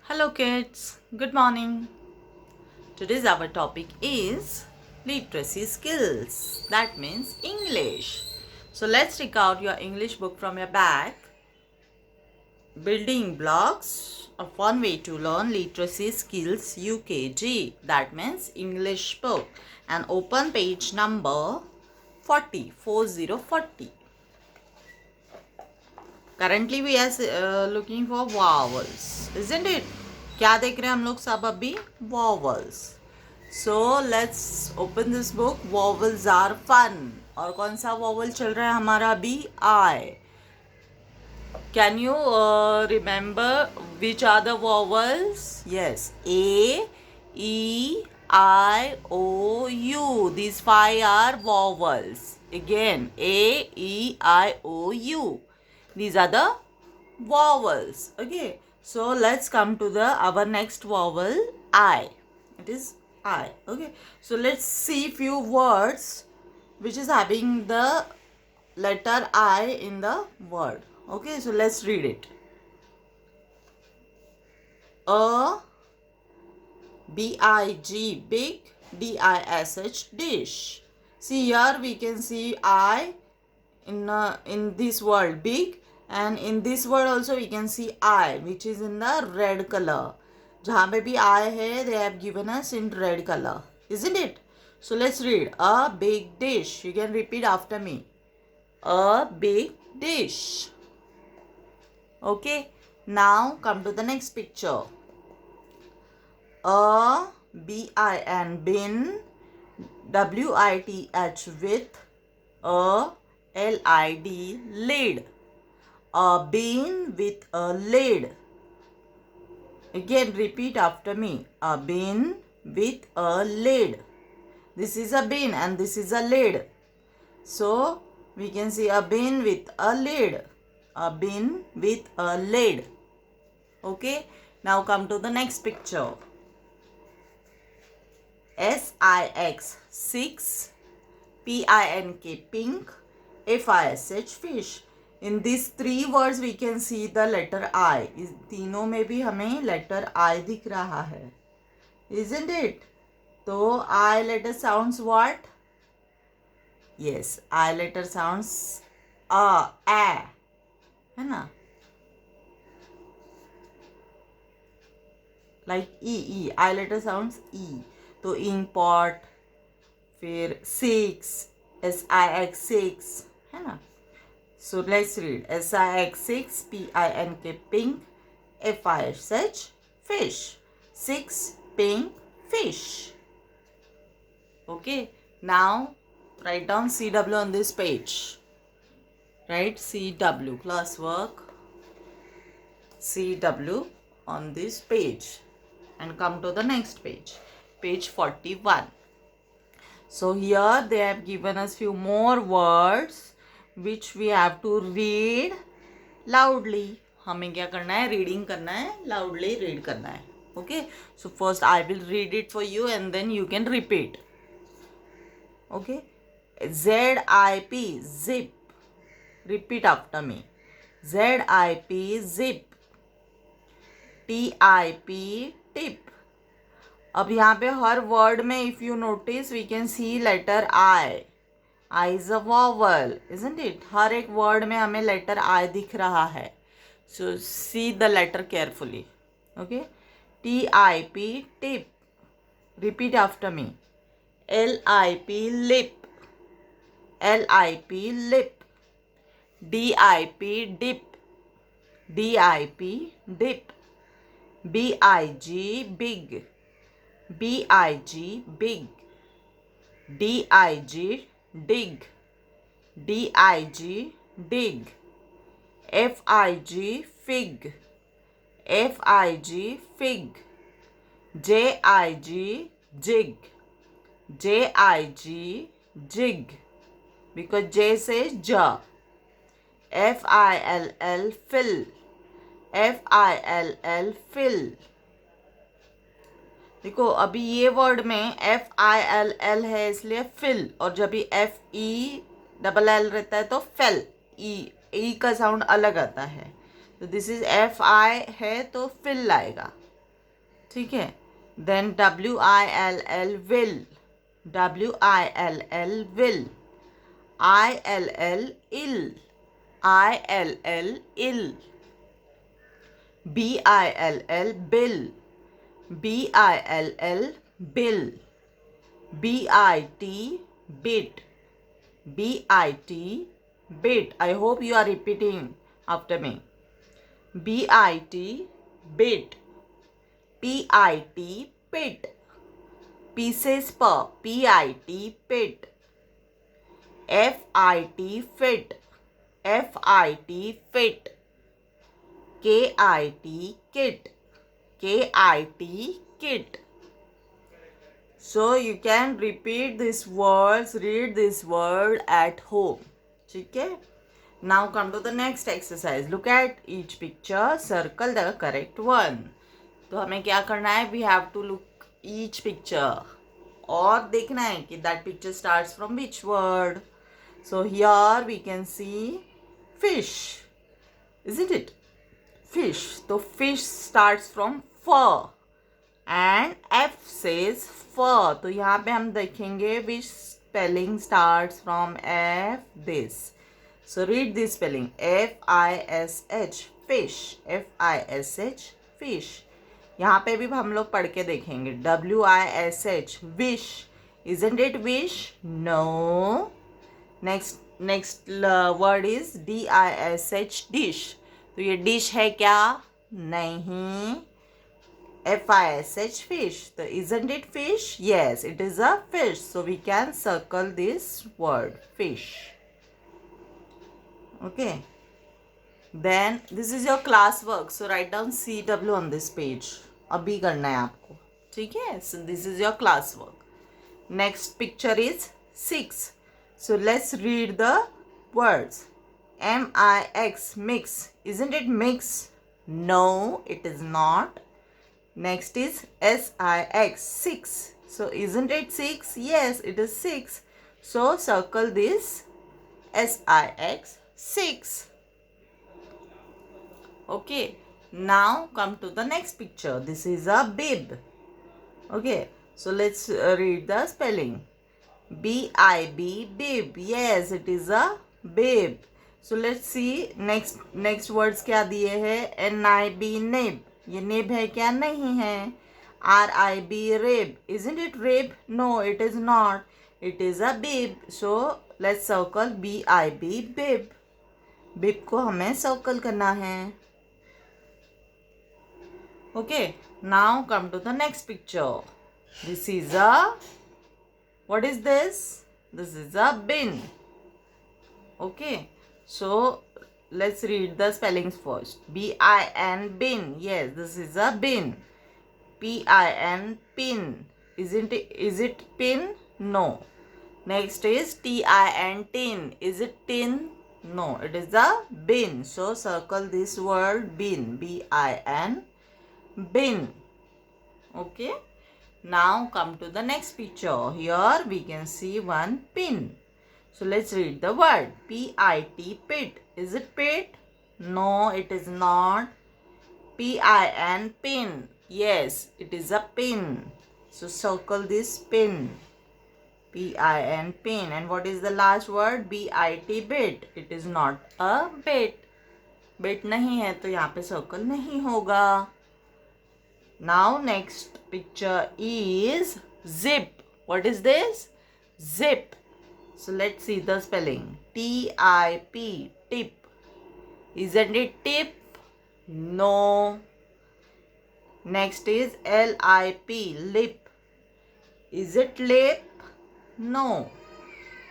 Hello kids, good morning. Today's our topic is literacy skills. That means English. So let's take out your English book from your bag. Building blocks, a fun way to learn literacy skills UKG. That means English book. And open page number 40. Currently we are looking for vowels, isn't it? क्या देख रहे हैं हम लोग सब अभी? Vowels. So let's open this book. Vowels are fun. और कौन सा vowel चल रहा है हमारा अभी? I. Can you remember which are the vowels? Yes. A, E, I, O, U. These five are vowels. Again, A, E, I, O, U. These are the vowels. Okay. So let's come to our next vowel, I. It is I. Okay. So let's see few words which is having the letter I in the word. Okay. So let's read it. A, B-I-G, big, D-I-S-H, dish. See here we can see I in this word, big. And in this word also we can see I, which is in the red color. जहाँ पे भी I है, they have given us in red color, isn't it? So let's read. A big dish. You can repeat after me. A big dish. Okay. Now come to the next picture. A B-I-N, bin, W-I-T-H, with, a L-I-D, lid. A bin with a lid. Again repeat after me. A bin with a lid. This is a bin and this is a lid. So we can see a bin with a lid. A bin with a lid. Okay. Now come to the next picture. S-I-X, six, P-I-N-K, pink, F-I-S-H, fish. In these three words we can see the letter I. इस तीनों में भी हमें letter I दिख रहा है, isn't it? तो I letter sounds what? Yes, I letter sounds a, है ना? Like E. I letter sounds E. तो ink pot, फिर six, S-I-X, six, है ना? So let's read. S-I-X, P-I-N-K, pink, F-I-S-H, fish. Six pink fish. Okay. Now write down CW on this page. Write CW, classwork. CW on this page. And come to the next page. Page 41. So here they have given us few more words which we have to read loudly. हमें क्या करना है? Reading करना है, loudly read करना है. Okay. So first I will read it for you and then you can repeat. Okay. Z-I-P, zip. Repeat after me. Z-I-P, zip. T-I-P, tip. अब यहाँ पे हर वर्ड में if you notice we can see letter I. I is a vowel, isn't it? हर एक word में हमें letter I दिख रहा है. So see the letter carefully. Okay. T-I-P, tip. Repeat after me. L-I-P, lip. L-I-P, lip. D-I-P, dip. D-I-P, dip. B-I-G, big. B-I-G, big. D-I-G, dig. D-I-G, dig. F-I-G, fig. F-I-G, fig. J-I-G, jig. J-I-G, jig. Because J says ja. F-I-L-L, fill. F-I-L-L, fill. देखो अभी ये word में F-I-L-L है इसलिए fill, और जब भी F-E-L-L रहता है तो फेल. ई का साउंड अलग आता है. तो दिस इज F-I है तो फिल आएगा. ठीक है. Then WILL will, WILL will, ILL ill, ILL ill, BILL bill, BILL bill, BIT bit, BIT bit. I hope you are repeating after me. BIT bit, PIT pit, P says per, PIT pit, FIT fit, FIT fit, KIT kit, KIT kit. So you can repeat these words, read this word at home. ठीक है. Now come to the next exercise. Look at each picture, circle the correct one. तो हमें क्या करना है? We have to look each picture और देखना है कि that picture starts from which word. So here we can see fish, isn't it? Fish. तो fish starts from fur and F says fur. तो यहाँ पे हम देखेंगे which spelling starts from F. This. So read this spelling. FISH fish. FISH fish. यहाँ पे भी हम लोग पढ़ के देखेंगे. WISH wish. Isn't it wish? No. Next word is DISH dish. तो ये dish है क्या? नहीं. FISH fish. So isn't it fish? Yes, it is a fish. So we can circle this word fish. Okay. Then this is your class work. So write down CW on this page. अभी करना है आपको. ठीक है? So this is your class work. Next picture is 6. So let's read the words. MIX mix. Isn't it mix? No, it is not. Next is SIX 6. So isn't it 6? Yes, it is 6. So circle this SIX 6. Okay. Now come to the next picture. This is a bib. Okay. So let's read the spelling. BIB bib. Yes, it is a bib. So let's see next words क्या दिए हैं. NIB nib. ये nib है क्या? नहीं है. RIB rib. Isn't it rib? No, it is not. It is a bib. So let's circle BIB bib. Bib को हमें circle करना है. Okay. Now come to the next picture. This is a, what is this? This is a bin. Okay. So let's read the spellings first. BIN bin. Yes, this is a bin. PIN pin. Is it pin? No. Next is TIN tin. Is it tin? No, it is a bin. So circle this word bin. BIN bin. Okay. Now come to the next picture. Here we can see one pin. So let's read the word. PIT pit. Is it pit? No, it is not. PIN pin. Yes, it is a pin. So circle this pin. PIN pin. And what is the last word? BIT bit. It is not a bit. Bit नहीं है तो यहाँ पे circle नहीं होगा. Now next picture is zip. What is this? Zip. So let's see the spelling. TIP tip. Isn't it tip? No. Next is LIP lip. Is it lip? No.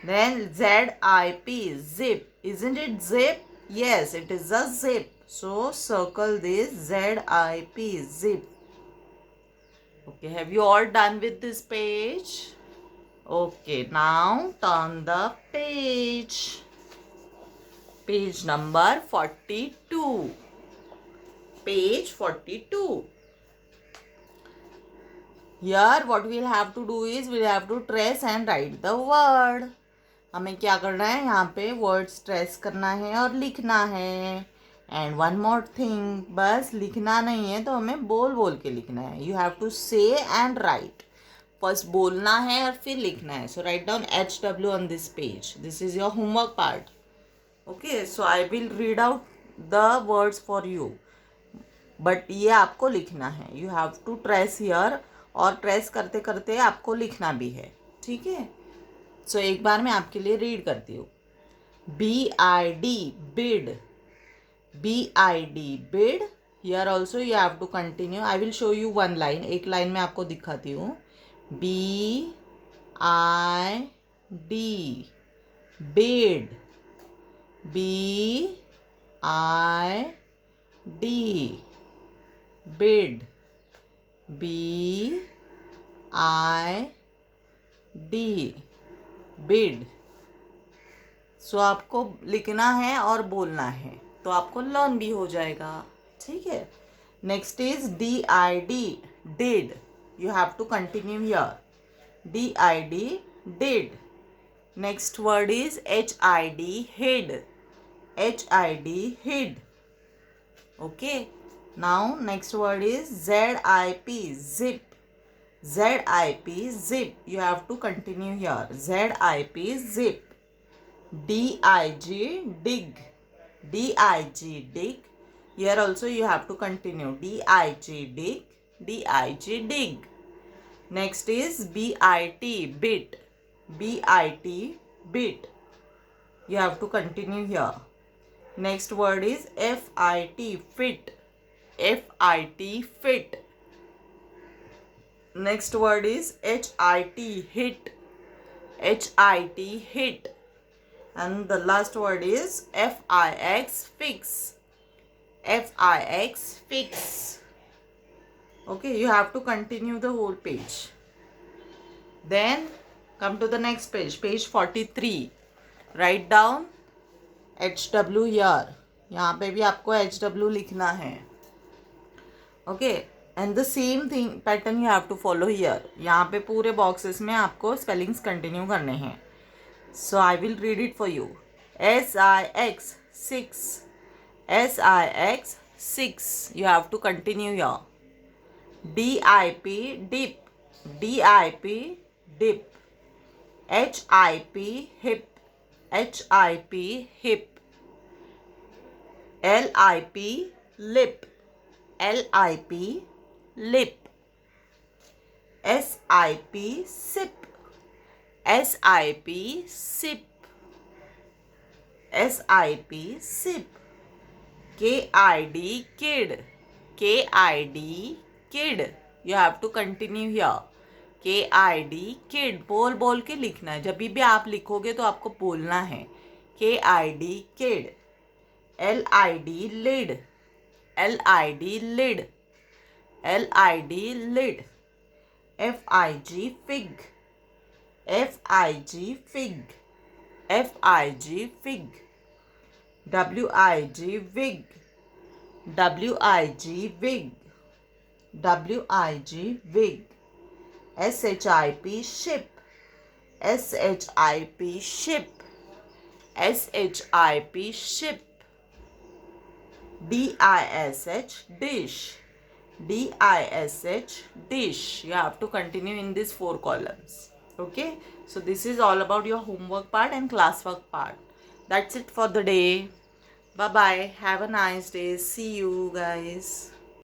Then ZIP zip. Isn't it zip? Yes, it is a zip. So circle this ZIP zip. Okay, have you all done with this page? Okay, now turn the page. Page number 42. Page 42. Here what we'll have to do is we'll have to trace and write the word. हमें क्या करना है? यहाँ पे words trace करना है और लिखना है. एंड वन मोर थिंग, बस लिखना नहीं है तो हमें बोल बोल के लिखना है. You have to say and write. First बोलना है और फिर लिखना है. So write down HW on this page. This is your homework part. Okay, so I will read out the words for you, but ये आपको लिखना है. You have to trace here, और ट्रेस करते करते आपको लिखना भी है. ठीक है. सो एक बार मैं आपके लिए रीड करती हूँ. BID bid. BID bid. Here also you have to continue. I will show you one line. एक लाइन में आपको दिखाती हूँ. BID bid. BID bid. BID bid. सो आपको लिखना है और बोलना है, तो आपको लर्न भी हो जाएगा. ठीक है. Next is DID did. You have to continue here. DID did. Next word is HID hid. HID hid. Okay. Now next word is ZIP zip. ZIP zip. You have to continue here. ZIP zip. DIG dig. DIG dig. Here also you have to continue. DIG dig. DIG dig. Next is BIT bit. BIT bit. You have to continue here. Next word is FIT fit. FIT fit. Next word is HIT hit. HIT hit. And the last word is FIX fix. FIX fix. Okay, you have to continue the whole page. Then come to the next page. Page 43. Write down HW here. यहाँ पे भी आपको HW लिखना है. Okay. And the same thing pattern you have to follow here. यहाँ पे पूरे boxes में आपको spellings continue करने हैं. So I will read it for you. SIX 6. SIX 6. You have to continue here. DIP dip. DIP dip. HIP hip. HIP hip. LIP lip. LIP lip. SIP sip. SIP sip. SIP sip. KID kid. KID kid. You have to continue here. KID kid. बोल बोल के लिखना है. जब भी आप लिखोगे तो आपको बोलना है. KID kid. LID lid. LID lid. LID lid. FIG fig. FIG fig. FIG fig. WIG wig. WIG wig. WIG wig. SHIP ship. SHIP ship. SHIP ship. DISH dish. DISH dish. You have to continue in these 4 columns. Okay, so this is all about your homework part and classwork part. That's it for the day. Bye bye. Have a nice day. See you guys.